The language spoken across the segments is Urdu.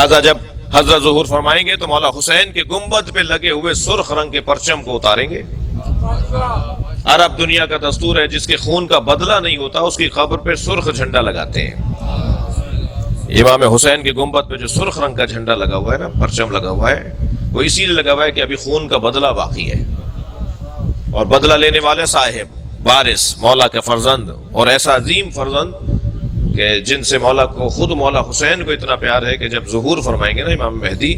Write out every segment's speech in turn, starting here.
لہذا جب حضرت ظہور فرمائیں گے تو مولا حسین کے گنبد پہ لگے ہوئے سرخ رنگ کے پرچم کو اتاریں گے۔ عرب دنیا کا دستور ہے، جس کے خون کا بدلہ نہیں ہوتا اس کی قبر پہ سرخ جھنڈا لگاتے ہیں۔ امام حسین کے گنبد پہ جو سرخ رنگ کا جھنڈا لگا ہوا ہے نا، پرچم لگا ہوا ہے، وہ اسی لیے لگا ہوا ہے کہ ابھی خون کا بدلہ باقی ہے، اور بدلہ لینے والے صاحب وارث مولا کے فرزند، اور ایسا عظیم فرزند کہ جن سے مولا کو، خود مولا حسین کو اتنا پیار ہے کہ جب ظہور فرمائیں گے نا امام مہدی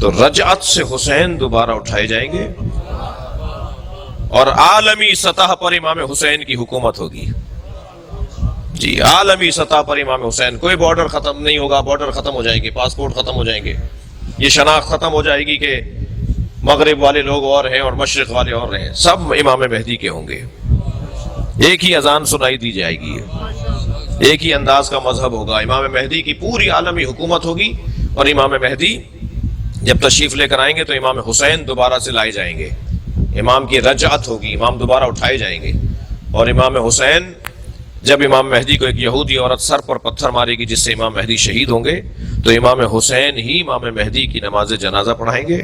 تو رجعت سے حسین دوبارہ اٹھائے جائیں گے، اور عالمی سطح پر امام حسین کی حکومت ہوگی۔ جی عالمی سطح پر امام حسین، کوئی بارڈر ختم نہیں ہوگا، بارڈر ختم ہو جائیں گے، پاسپورٹ ختم ہو جائیں گے، یہ شناخت ختم ہو جائے گی کہ مغرب والے لوگ اور ہیں اور مشرق والے اور ہیں، سب امام مہدی کے ہوں گے۔ ایک ہی اذان سنائی دی جائے گی، ایک ہی انداز کا مذہب ہوگا، امام مہدی کی پوری عالمی حکومت ہوگی، اور امام مہدی جب تشریف لے کر آئیں گے تو امام حسین دوبارہ سے لائے جائیں گے، امام کی رجعت ہوگی، امام دوبارہ اٹھائے جائیں گے، اور امام حسین جب امام مہدی کو ایک یہودی عورت سر پر پتھر مارے گی جس سے امام مہدی شہید ہوں گے، تو امام حسین ہی امام مہدی کی نماز جنازہ پڑھائیں گے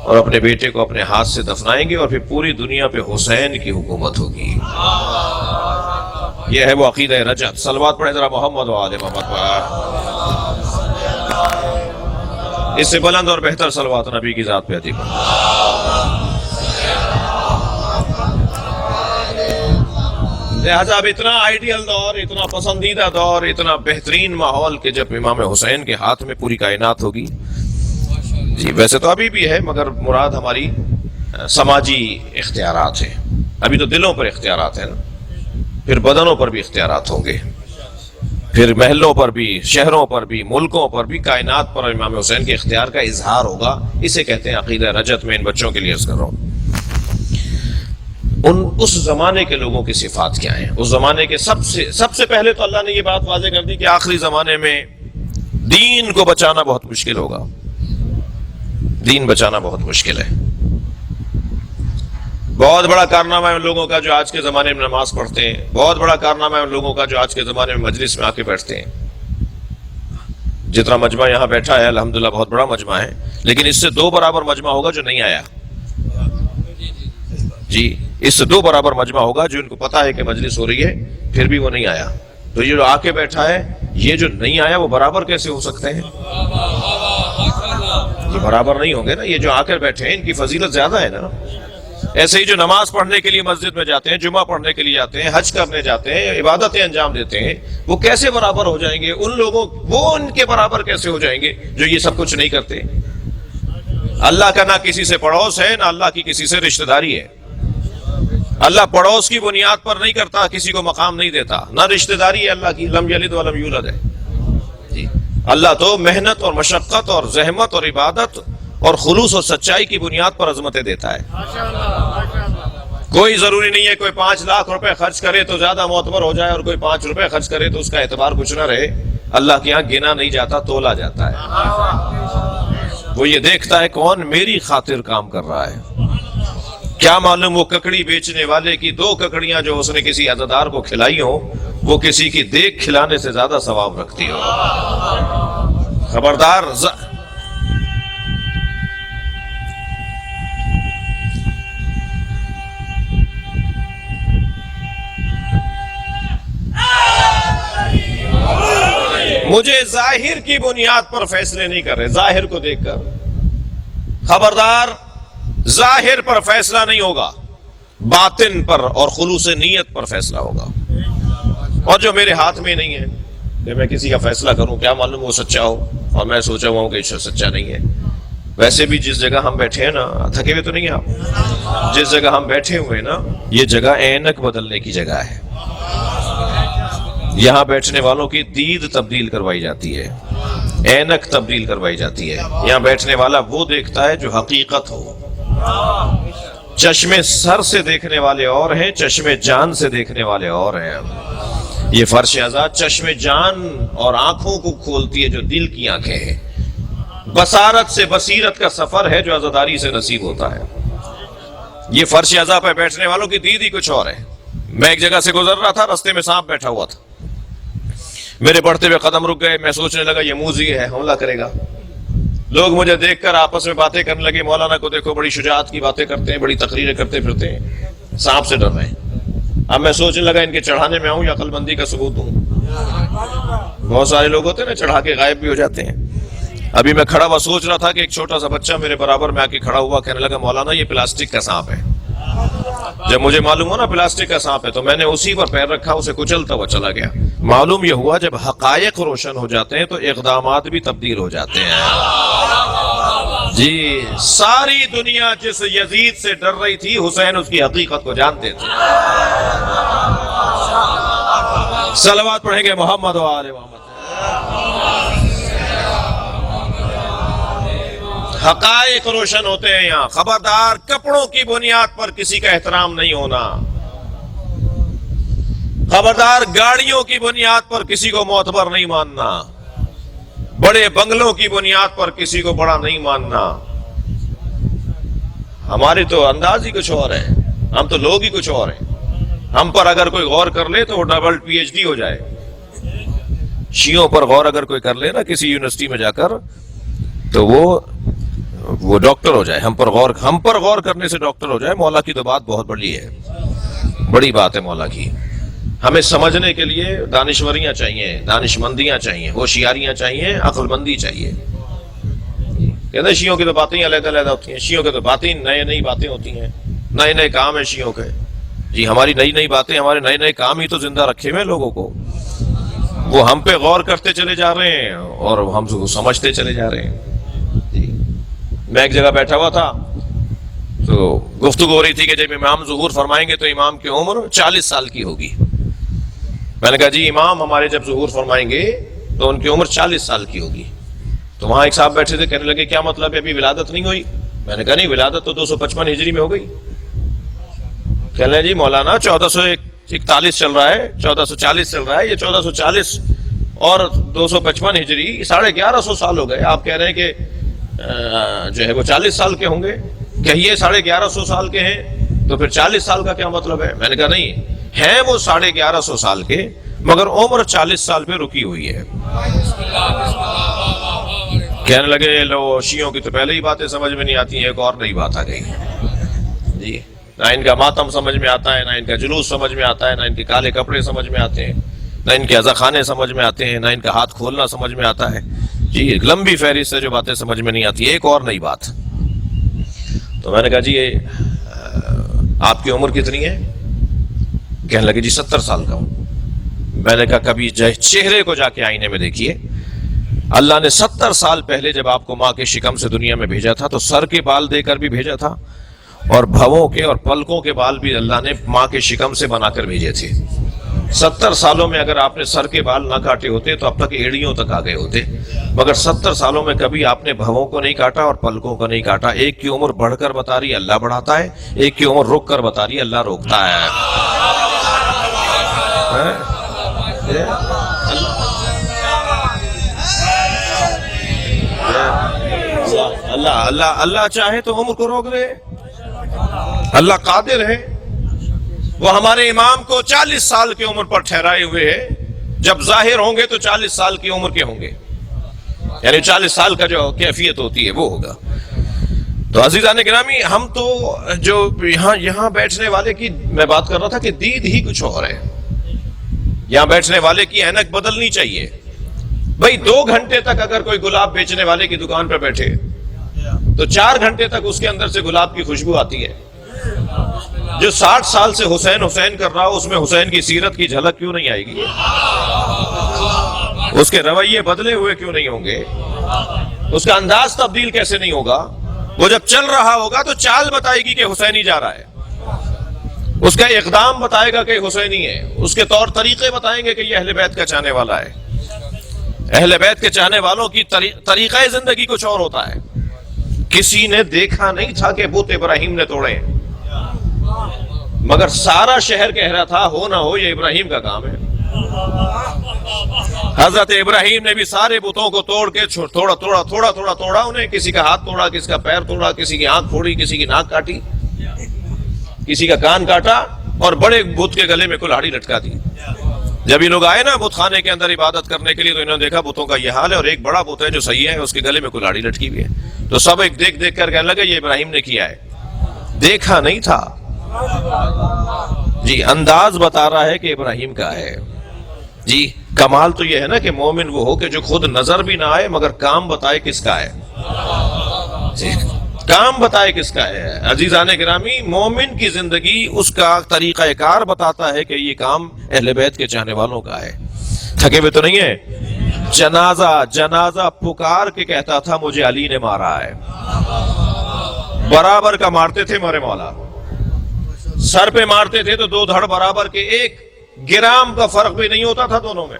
اور اپنے بیٹے کو اپنے ہاتھ سے دفنائیں گے، اور پھر پوری دنیا پہ حسین کی حکومت ہوگی۔ یہ ہے وہ عقیدہ رجعت۔ صلوات پڑھیں ذرا محمد و آل محمد پر۔ اس سے بلند اور بہتر صلوات نبی کی ذات پہ عطا فرمائے۔ لہذا اب اتنا آئیڈیل دور، اتنا پسندیدہ دور، اتنا بہترین ماحول کہ جب امام حسین کے ہاتھ میں پوری کائنات ہوگی۔ جی ویسے تو ابھی بھی ہے، مگر مراد ہماری سماجی اختیارات ہیں، ابھی تو دلوں پر اختیارات ہیں نا، پھر بدنوں پر بھی اختیارات ہوں گے، پھر محلوں پر بھی، شہروں پر بھی، ملکوں پر بھی، کائنات پر امام حسین کے اختیار کا اظہار ہوگا۔ اسے کہتے ہیں عقیدہ رجعت۔ میں ان بچوں کے لیے عرض کر رہا ہوں، اس زمانے کے لوگوں کی صفات کیا ہیں۔ اس زمانے کے سب سے پہلے تو اللہ نے یہ بات واضح کر دی کہ آخری زمانے میں دین کو بچانا بہت مشکل ہوگا، دین بچانا بہت مشکل ہے۔ بہت بڑا کارنامہ ہے ان لوگوں کا جو آج کے زمانے میں نماز پڑھتے ہیں، بہت بڑا کارنامہ ہے ان لوگوں کا جو آج کے زمانے میں مجلس میں آ کے بیٹھتے ہیں۔ جتنا مجمع یہاں بیٹھا ہے الحمدللہ بہت بڑا مجمع ہے، لیکن اس سے 2 برابر مجمع ہوگا جو نہیں آیا۔ جی اس سے 2 برابر مجمع ہوگا جو ان کو پتا ہے کہ مجلس ہو رہی ہے پھر بھی وہ نہیں آیا۔ تو یہ جو آ کے بیٹھا ہے، یہ جو نہیں آیا وہ برابر کیسے ہو سکتے ہیں؟ یہ برابر نہیں ہوں گے نا، یہ جو آ کر بیٹھے ہیں ان کی فضیلت زیادہ ہے نا۔ ایسے ہی جو نماز پڑھنے کے لیے مسجد میں جاتے ہیں، جمعہ پڑھنے کے لیے جاتے ہیں، حج کرنے جاتے ہیں، عبادتیں انجام دیتے ہیں، وہ کیسے برابر ہو جائیں گے ان لوگوں، وہ ان کے برابر کیسے ہو جائیں گے جو یہ سب کچھ نہیں کرتے؟ اللہ کا نہ کسی سے پڑوس ہے، نہ اللہ کی کسی سے رشتہ داری ہے۔ اللہ پڑوس کی بنیاد پر نہیں کرتا، کسی کو مقام نہیں دیتا، نہ رشتہ داری ہے اللہ کی، لم یلد ولم یولد ہے۔ جی اللہ تو محنت اور مشقت اور زحمت اور عبادت اور خلوص اور سچائی کی بنیاد پر عظمتیں دیتا ہے۔ کوئی ضروری نہیں ہے کوئی 5 لاکھ روپے خرچ کرے تو زیادہ معتبر ہو جائے، اور کوئی 5 روپے خرچ کرے تو اس کا اعتبار کچھ نہ رہے۔ اللہ کے یہاں گنا نہیں جاتا، تولا جاتا ہے۔ وہ یہ دیکھتا ہے کون میری خاطر کام کر رہا ہے۔ کیا معلوم وہ ککڑی بیچنے والے کی 2 ککڑیاں جو اس نے کسی عزادار کو کھلائی ہوں، وہ کسی کی دیکھ کھلانے سے زیادہ ثواب رکھتی ہو۔ خبردار۔ مجھے ظاہر کی بنیاد پر فیصلے نہیں کر رہے، ظاہر کو دیکھ کر۔ خبردار، ظاہر پر فیصلہ نہیں ہوگا، باطن پر اور خلوص نیت پر فیصلہ ہوگا۔ اور جو میرے ہاتھ میں نہیں ہے کہ میں کسی کا فیصلہ کروں، کیا معلوم وہ سچا ہو اور میں سوچا ہوا ہوں کہ سچا نہیں ہے۔ ویسے بھی جس جگہ ہم بیٹھے ہیں نا، تھکے ہوئے تو نہیں ہیں آپ؟ جس جگہ ہم بیٹھے ہوئے نا، یہ جگہ اینک بدلنے کی جگہ ہے۔ یہاں بیٹھنے والوں کی دید تبدیل کروائی جاتی ہے، اینک تبدیل کروائی جاتی ہے۔ یہاں بیٹھنے والا وہ دیکھتا ہے جو حقیقت ہو۔ چشمے سر سے دیکھنے والے اور ہیں، چشمے جان سے دیکھنے والے اور ہیں۔ یہ فرش آزاد چشمے جان اور آنکھوں کو کھولتی ہے جو دل کی آنکھیں ہیں۔ بصارت سے بصیرت کا سفر ہے جو عزاداری سے نصیب ہوتا ہے۔ یہ فرش عزا پہ بیٹھنے والوں کی دید ہی کچھ اور ہے۔ میں ایک جگہ سے گزر رہا تھا، رستے میں سانپ بیٹھا ہوا تھا، میرے بڑھتے ہوئے قدم رک گئے، میں سوچنے لگا یہ موذی ہے، حملہ کرے گا۔ لوگ مجھے دیکھ کر آپس میں باتیں کرنے لگے، مولانا کو دیکھو بڑی شجاعت کی باتیں کرتے ہیں، بڑی تقریریں کرتے پھرتے ہیں، سانپ سے ڈر رہے ہیں۔ اب میں سوچنے لگا ان کے چڑھانے میں آؤں یا عقل مندی کا ثبوت دوں۔ بہت سارے لوگ ہوتے ہیں نا چڑھا کے غائب بھی ہو جاتے ہیں۔ ابھی میں کھڑا ہوا سوچ رہا تھا کہ ایک چھوٹا سا بچہ میرے برابر میں آ کے کھڑا ہوا، کہنے لگا مولانا یہ پلاسٹک کا سانپ ہے۔ جب مجھے معلوم ہوا نا پلاسٹک کا سانپ ہے تو میں نے اسی پر پیر رکھا، اسے کچلتا ہوا چلا گیا۔ معلوم یہ ہوا جب حقائق روشن ہو جاتے ہیں تو اقدامات بھی تبدیل ہو جاتے ہیں۔ جی، ساری دنیا جس یزید سے ڈر رہی تھی، حسین اس کی حقیقت کو جانتے تھے۔ صلوات پڑھیں گے محمد و آل محمد۔ حقائق روشن ہوتے ہیں یہاں۔ خبردار، کپڑوں کی بنیاد پر کسی کا احترام نہیں ہونا۔ خبردار، گاڑیوں کی بنیاد پر کسی کو معتبر نہیں ماننا۔ بڑے بنگلوں کی بنیاد پر کسی کو بڑا نہیں ماننا۔ ہماری تو انداز ہی کچھ اور ہے، ہم تو لوگ ہی کچھ اور ہیں۔ ہم پر اگر کوئی غور کر لے تو وہ ڈبل پی ایچ ڈی ہو جائے۔ شیعوں پر غور اگر کوئی کر لے نا کسی یونیورسٹی میں جا کر تو وہ ڈاکٹر ہو جائے۔ ہم پر غور کرنے سے ڈاکٹر ہو جائے۔ مولا کی تو بات بہت بڑی ہے، بڑی بات ہے مولا کی۔ ہمیں سمجھنے کے لیے دانشوریاں چاہیے، دانش مندیاں چاہیے، ہوشیاریاں چاہیے، عقل مندی چاہیے۔ کہتے ہیں شیعوں کی تو باتیں علیحدہ علیحدہ ہوتی ہیں، شیعوں کی تو باتیں نئی باتیں ہوتی ہیں، نئے نئے کام ہیں شیعوں کے۔ جی، ہماری نئی باتیں، ہمارے نئے کام ہی تو زندہ رکھے ہوئے لوگوں کو۔ وہ ہم پہ غور کرتے چلے جا رہے ہیں اور ہم کو سمجھتے چلے جا رہے ہیں۔ جی، میں ایک جگہ بیٹھا ہوا تھا تو گفتگو ہو رہی تھی کہ جب امام ظہور فرمائیں گے تو امام کی عمر 40 سال کی ہوگی۔ میں نے کہا جی امام ہمارے جب ظہور فرمائیں گے تو ان کی عمر 40 سال کی ہوگی۔ تو وہاں ایک صاحب بیٹھے تھے، کہنے لگے کیا مطلب ہے ابھی ولادت نہیں ہوئی؟ میں نے کہا نہیں، ولادت تو 255 ہجری میں ہو گئی۔ کہنے لگے جی مولانا 1441 چل رہا ہے، 1440 چل رہا ہے، یہ 1440 اور 255 ہجری 1150 سال ہو گئے۔ آپ کہہ رہے ہیں کہ جو ہے وہ 40 سال کے ہوں گے، کہیے 1150 سال کے ہیں تو پھر 40 سال کا کیا مطلب ہے؟ میں نے کہا نہیں، ہیں وہ 1150 سال کے مگر عمر 40 سال پہ رکی ہوئی ہے۔ کہنے لگے لو شیعوں کی تو پہلے ہی باتیں سمجھ میں نہیں آتی ہیں، ایک اور نئی بات آ گئی۔ جی، نہ ان کا ماتم سمجھ میں آتا ہے، نہ ان کا جلوس سمجھ میں آتا ہے، نہ ان کے کالے کپڑے سمجھ میں آتے ہیں، نہ ان کے عزاخانے سمجھ میں آتے ہیں، نہ ان کا ہاتھ کھولنا سمجھ میں آتا ہے۔ جی، لمبی فہرست سے جو باتیں سمجھ میں نہیں آتی، ایک اور نئی بات۔ تو میں نے کہا جی آپ کی عمر کتنی ہے؟ کہنے لگے جی 70 سال کا ہوں۔ میں نے کہا کبھی چہرے کو جا کے آئینے میں دیکھیے۔ اللہ نے 70 سال پہلے جب آپ کو ماں کے شکم سے دنیا میں بھیجا تھا تو سر کے بال دے کر بھی بھیجا تھا اور بھووں کے اور پلکوں کے بال بھی اللہ نے ماں کے شکم سے بنا کر بھیجے تھے۔ 70 سالوں میں اگر آپ نے سر کے بال نہ کاٹے ہوتے تو اب تک ایڑیوں تک آ گئے ہوتے، مگر 70 سالوں میں کبھی آپ نے بھووں کو نہیں کاٹا اور پلکوں کو نہیں کاٹا۔ ایک کی عمر بڑھ کر بتا رہی ہے اللہ بڑھاتا ہے، ایک کی عمر رک کر بتا رہی ہے اللہ روکتا ہے۔ اللہ چاہے تو عمر کو روک دے، اللہ قادر ہے۔ وہ ہمارے امام کو 40 سال کی عمر پر ٹھہرائے ہوئے ہیں، جب ظاہر ہوں گے تو 40 سال کی عمر کے ہوں گے، یعنی 40 سال کا جو کیفیت ہوتی ہے وہ ہوگا۔ تو عزیزان گرامی، ہم تو جو یہاں بیٹھنے والے کی میں بات کر رہا تھا کہ دید ہی کچھ اور ہے۔ یہاں بیٹھنے والے کی اینک بدلنی چاہیے۔ بھئی 2 گھنٹے تک اگر کوئی گلاب بیچنے والے کی دکان پہ بیٹھے تو 4 گھنٹے تک اس کے اندر سے گلاب کی خوشبو آتی ہے۔ جو 60 سال سے حسین کر رہا ہو اس میں حسین کی سیرت کی جھلک کیوں نہیں آئے گی؟ اس کے رویے بدلے ہوئے کیوں نہیں ہوں گے؟ اس کا انداز تبدیل کیسے نہیں ہوگا؟ وہ جب چل رہا ہوگا تو چال بتائے گی کہ حسینی جا رہا ہے، اس کا اقدام بتائے گا کہ حسینی ہے، اس کے طور طریقے بتائیں گے کہ یہ اہل بیت کا چاہنے والا ہے۔ اہل بیت کے چاہنے والوں کی طریقہ زندگی کچھ اور ہوتا ہے۔ کسی نے دیکھا نہیں تھا کہ بت ابراہیم نے توڑے، مگر سارا شہر کہہ رہا تھا ہو نہ ہو یہ ابراہیم کا کام ہے۔ حضرت ابراہیم نے بھی سارے بتوں کو توڑ کے تھوڑا توڑا انہیں، کسی کا ہاتھ توڑا، کسی کا پیر توڑا، کسی کی آنکھ پھوڑی، کسی کی ناک کاٹی، کسی کا کان کاٹا اور بڑے بت کے گلے میں کلہاڑی لٹکا دی۔ جب یہ لوگ آئے نا بت خانے کے اندر عبادت کرنے کے لیے تو انہوں نے دیکھا بتوں کا یہ حال ہے، اور ایک بڑا بت ہے جو صحیح ہے، اس کے گلے میں کلاڑی لٹکی ہوئی ہے. تو سب ایک دیکھ دیکھ کر کہنے لگے یہ ابراہیم نے کیا ہے. دیکھا نہیں تھا جی، انداز بتا رہا ہے کہ ابراہیم کا ہے. جی کمال تو یہ ہے نا کہ مومن وہ ہو کہ جو خود نظر بھی نہ آئے مگر کام بتائے کس کا ہے. جی کام بتائے کس کا ہے. عزیزان گرامی، مومن کی زندگی اس کا طریقہ کار بتاتا ہے کہ یہ کام اہل بیت کے چاہنے والوں کا ہے. تھکے ہوئے تو نہیں ہے. جنازہ پکار کے کہتا تھا مجھے علی نے مارا ہے. برابر کا مارتے تھے میرے مولا، سر پہ مارتے تھے تو 2 دھڑ برابر کے، 1 گرام کا فرق بھی نہیں ہوتا تھا دونوں میں.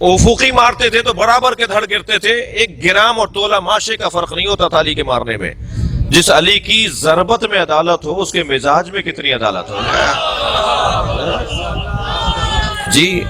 افقی مارتے تھے تو برابر کے دھڑ گرتے تھے، 1 گرام اور تولہ ماشے کا فرق نہیں ہوتا تھا علی کے مارنے میں. جس علی کی ضربت میں عدالت ہو اس کے مزاج میں کتنی عدالت ہو. جی